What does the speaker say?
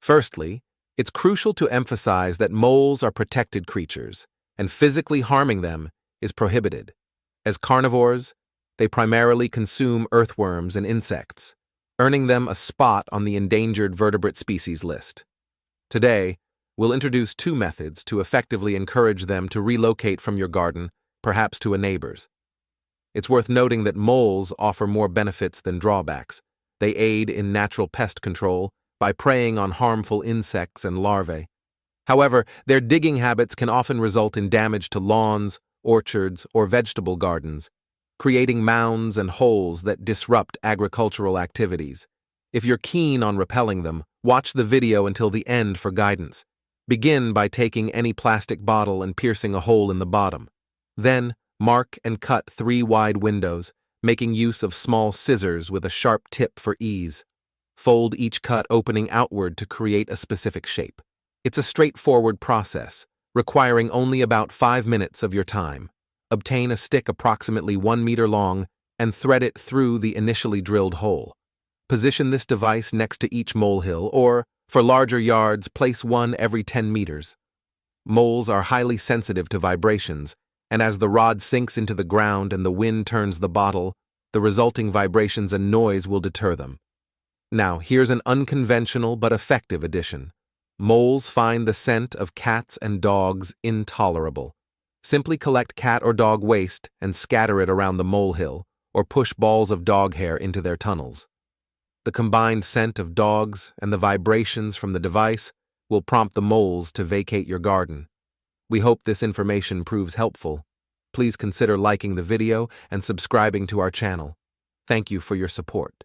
Firstly, it's crucial to emphasize that moles are protected creatures, and physically harming them is prohibited. As carnivores, they primarily consume earthworms and insects, earning them a spot on the endangered vertebrate species list. Today, we'll introduce two methods to effectively encourage them to relocate from your garden, perhaps to a neighbor's. It's worth noting that moles offer more benefits than drawbacks. They aid in natural pest control by preying on harmful insects and larvae. However, their digging habits can often result in damage to lawns, orchards, or vegetable gardens, creating mounds and holes that disrupt agricultural activities. If you're keen on repelling them, watch the video until the end for guidance. Begin by taking any plastic bottle and piercing a hole in the bottom. Then, mark and cut 3 wide windows, making use of small scissors with a sharp tip for ease. Fold each cut opening outward to create a specific shape. It's a straightforward process, requiring only about 5 minutes of your time. Obtain a stick approximately 1 meter long and thread it through the initially drilled hole. Position this device next to each molehill, or, for larger yards, place one every 10 meters. Moles are highly sensitive to vibrations, and as the rod sinks into the ground and the wind turns the bottle, the resulting vibrations and noise will deter them. Now, here's an unconventional but effective addition. Moles find the scent of cats and dogs intolerable. Simply collect cat or dog waste and scatter it around the molehill, or push balls of dog hair into their tunnels. The combined scent of dogs and the vibrations from the device will prompt the moles to vacate your garden. We hope this information proves helpful. Please consider liking the video and subscribing to our channel. Thank you for your support.